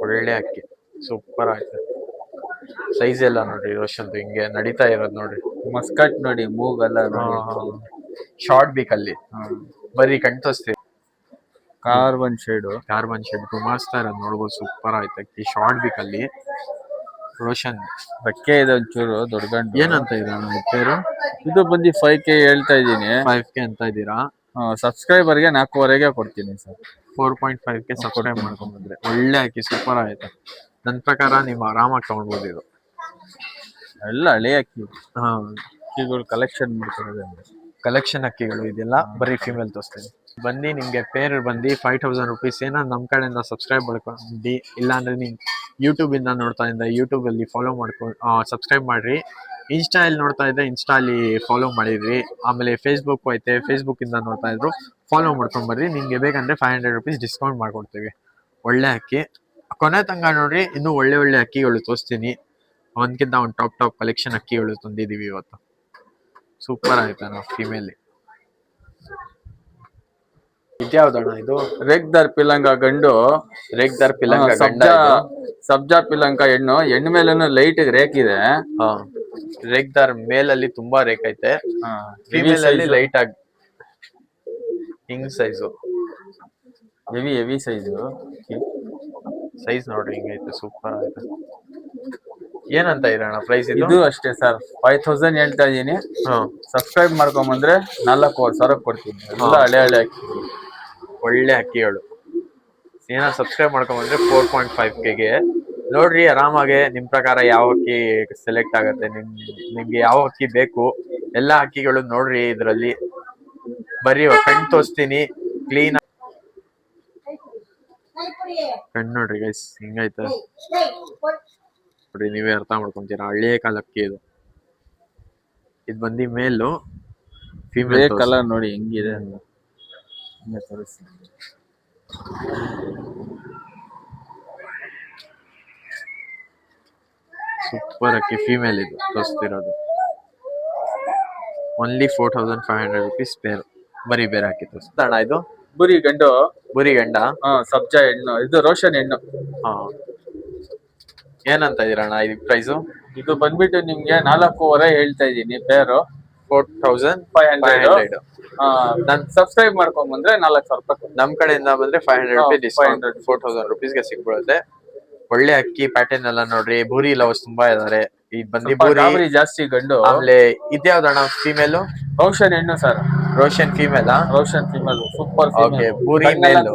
ಒಳ್ಳೆ ಅಕ್ಕಿ ಸೂಪರ್ ಆಯ್ತು. ಸೈಜ್ ಎಲ್ಲ ನೋಡ್ರಿ ರೋಷನ್ದು ಹಿಂಗೆ ನಡೀತಾ ಇರೋದು ನೋಡ್ರಿ. ಮಸ್ಕಟ್ ನೋಡಿ, ಮೂಗಲ್ಲ ನೋಡಿ. ಶಾರ್ಟ್ ಬೇಕಲ್ಲಿ ಬರೀ ಕಣ್ ತೋರಿಸ್ತೀವಿ. ಕಾರ್ಬನ್ ಶೇಡ್ ಗುಮಾಸ್ತಾ ಇರೋದು ನೋಡ್ಬೋದು. ಸೂಪರ್ ಆಯ್ತು ಅಕ್ಕಿ ಶಾರ್ಟ್ ಬೇಕಲ್ಲಿ. ರೋಷನ್ ರೆಕ್ಕೆ ಇದೆ ಒಂಚೂರು ದೊಡ್ಡ ಗಂಡು. ಏನಂತ ಇರೋಣ ಪೇರು? ಇದು ಬಂದು 5K ಹೇಳ್ತಾ ಇದ್ದೀನಿ. 5K ಅಂತ ಇದ್ದೀರಾ? ಸಬ್ಸ್ಕ್ರೈಬರ್ಗೆ 4.5ಗೆ ಕೊಡ್ತೀನಿ ಸರ್. 4.5K ಸಬ್ಸ್ಕ್ರೈಬ್ ಮಾಡ್ಕೊಂಡ್ ಬಂದ್ರೆ ಒಳ್ಳೆ ಅಕ್ಕಿ ಸೂಪರ್ ಆಯ್ತು. ನನ್ನ ಪ್ರಕಾರ ನೀವು ಆರಾಮಾಗಿ ತಗೊಳ್ಬೋದು. ಇದು ಎಲ್ಲ ಹಳೆ ಅಕ್ಕಿ. ಹಾ, ಅಕ್ಕಿಗಳು ಕಲೆಕ್ಷನ್ ಮಾಡ್ತಿರೋದು. ಕಲೆಕ್ಷನ್ ಅಕ್ಕಿಗಳು ಇದೆಲ್ಲ. ಬರೀ ಫಿಮೇಲ್ ತೋರಿಸ್ತೀನಿ. ಬನ್ನಿ, ನಿಮ್ಗೆ ಪೇರ್ ಬಂದು 5000 ರುಪೀಸ್ ಏನೋ ನಮ್ಮ ಕಡೆಯಿಂದ ಸಬ್ಸ್ಕ್ರೈಬ್ ಮಾಡ್ಕೊಂಡು, ಇಲ್ಲಾಂದ್ರೆ ನೀವು ಯೂಟ್ಯೂಬ್ ಇಂದ ನೋಡ್ತಾ ಇದ್ದ ಯೂಟ್ಯೂಬ್ ಅಲ್ಲಿ ಫಾಲೋ ಮಾಡ್ಕೊಂಡು ಸಬ್ಸ್ಕ್ರೈಬ್ ಮಾಡ್ರಿ. ಇನ್ಸ್ಟಾ ಅಲ್ಲಿ ನೋಡ್ತಾ ಇದ್ದೆ ಇನ್ಸ್ಟಾ ಅಲ್ಲಿ ಫಾಲೋ ಮಾಡಿದ್ರಿ. ಆಮೇಲೆ ಫೇಸ್ಬುಕ್ ಐತೆ, ಫೇಸ್ಬುಕ್ ಇಂದ ನೋಡ್ತಾ ಇದ್ರು ಫಾಲೋ ಮಾಡ್ಕೊಂಡ್ ಬರ್ರಿ. ನಿಮ್ಗೆ ಬೇಕಂದ್ರೆ 500 ರುಪೀಸ್ ಡಿಸ್ಕೌಂಟ್ ಮಾಡ್ಕೊಡ್ತೀವಿ. ಒಳ್ಳೆ ಅಕ್ಕಿ ಕೊನೆ ತನಕ ನೋಡ್ರಿ. ಇನ್ನೂ ಒಳ್ಳೆ ಅಕ್ಕಿಗಳು ತೋರಿಸ್ತೀನಿ. ಒಂದ್ಕಿಂತ ಒಂದು ಟಾಪ್ ಕಲೆಕ್ಷನ್ ಅಕ್ಕಿಗಳು ತಂದಿದೀವಿ ಇವತ್ತು. ಸೂಪರ್ ಆಯ್ತಾ ನಾವು ಫಿಮೇಲ್. ಇದ್ಯಾವ್ದಣ್ಣ ಇದು? ರೇಗ್ದಾರ್ ಪಿಲಂಗ ಗಂಡು. ರೇಗ್ದಾರ್ ಪಿಲಂಗ ಗಂಡ. ಸಬ್ಜಾ ಪಿಲಂಕ ಹೆಣ್ಣು. ಹೆಣ್ಣು ಮೇಲೂ ಲೈಟ್ ರೇಕ್ ಇದೆ. ರೇಗ್ದಾರ್ ಮೇಲಲ್ಲಿ ತುಂಬಾ ರೇಕ್ ಐತೆ. ಫಿಮೇಲ್ ಅಲ್ಲಿ ಲೈಟ್ ಆಗಿ ಹಿಂಗ್ ಸೈಜು. ಹೆವಿ ಸೈಜ್ ನೋಡ್ರಿ ಹಿಂಗೈತೆ. ಸೂಪರ್ ಆಯ್ತು. ಏನಂತ ಇರೋಣ ಪ್ರೈಸ್? ಇದು ಅಷ್ಟೇ ಸರ್, 5000 ಹೇಳ್ತಾ ಇದೀನಿ. ಸಬ್ಸ್ಕ್ರೈಬ್ ಮಾಡ್ಕೊಂಬಂದ್ರೆ 4000 ಕೊಡ್ತೀನಿ. ಎಲ್ಲ ಹಳೆ ಅಕ್ಕಿ, ಒಳ್ಳೆ ಅಕ್ಕಿಗಳು. ಏನಾದ್ರು ಸಬ್ಸ್ಕ್ರೈಬ್ ಮಾಡ್ಕೊಂಬಂದ್ರೆ 4.5Kಗೆ ನೋಡ್ರಿ. ಆರಾಮಾಗೆ ನಿಮ್ ಪ್ರಕಾರ ಯಾವ ಅಕ್ಕಿ ಸೆಲೆಕ್ಟ್ ಆಗತ್ತೆ, ನಿಮ್ಗೆ ಯಾವ ಅಕ್ಕಿ ಬೇಕು ಎಲ್ಲಾ ಅಕ್ಕಿಗಳು ನೋಡ್ರಿ. ಇದ್ರಲ್ಲಿ ಬರೀ ಕಣ್ ತೋರಿಸ್ತೀನಿ ಕ್ಲೀನ್ ಕಣ್ ನೋಡ್ರಿ ಗೈಸ್ ಹಿಂಗೈತೆ ನೋಡ್ರಿ. ನೀವೇ ಅರ್ಥ ಮಾಡ್ಕೊಂತೀರಾ. ಹಳ್ಳಿಯ ಕಾಲ ಅಕ್ಕಿ ಇದು. ಇದು ಬಂದಿ ಮೇಲು. ಫಿಮೇಲ್ ಕಲರ್ ನೋಡಿ ಹೆಂಗಿದೆ ಅಂತ ತೋರಿಸಿ. ಸೂಪರ್ ಅಕ್ಕಿ ಫಿಮೇಲ್ ಇದು ತೋರಿಸ್ತಿರೋದು. Only 4500 rupees pair. ಬರೀ ಬೇರೆ ಹಾಕಿ ತೋರಿಸ್ತಾಣ. ಇದು ಬುರಿ ಗಂಡು. ಬುರಿ ಗಂಡ. ಸಬ್ಜಾ ಹೆಣ್ಣು. ಇದು ರೋಷನ್ ಹೆಣ್ಣು. ಏನಂತ ಇದೀರಣ್ಣ ಇದು ಪ್ರೈಸು? ಇದು ಬಂದ್ಬಿಟ್ಟು ನಿಮ್ಗೆ 4.5 ಹೇಳ್ತಾ ಇದೀನಿ ಪೇರು. 4500. ನಾನು ಸಬ್ಸ್ಕ್ರೈಬ್ ಮಾಡ್ಕೊಂಡ್ ಬಂದ್ರೆ 4000 ರೂಪಾಯಿ. ನಮ್ ಕಡೆಯಿಂದ ಬಂದ್ರೆ 500 ರುಪೀಸ್ ಡಿಸ್ಕೌಂಟ್. 4000 ರುಪೀಸ್ಗೆ ಸಿಕ್ಬಿಡುತ್ತೆ. ಒಳ್ಳೆ ಅಕ್ಕಿ ಪ್ಯಾಟರ್ನ್ ಎಲ್ಲ ನೋಡ್ರಿ. ಬೂರಿ ಲವರ್ಸ್ ತುಂಬಾ ಇದಾರೆ. ಈ ಬಂದಿ ಬೂರಿ ಜಾಸ್ತಿ ಗಂಡು. ಆಮೇಲೆ ಇದ್ಯಾವ್ದಣ್ಣ ಫಿಮೇಲು? ರೋಷನ್ ಹೆಣ್ಣು sir. Roshan female. Roshan female super. ಬೂರಿ ಮೇಲ್.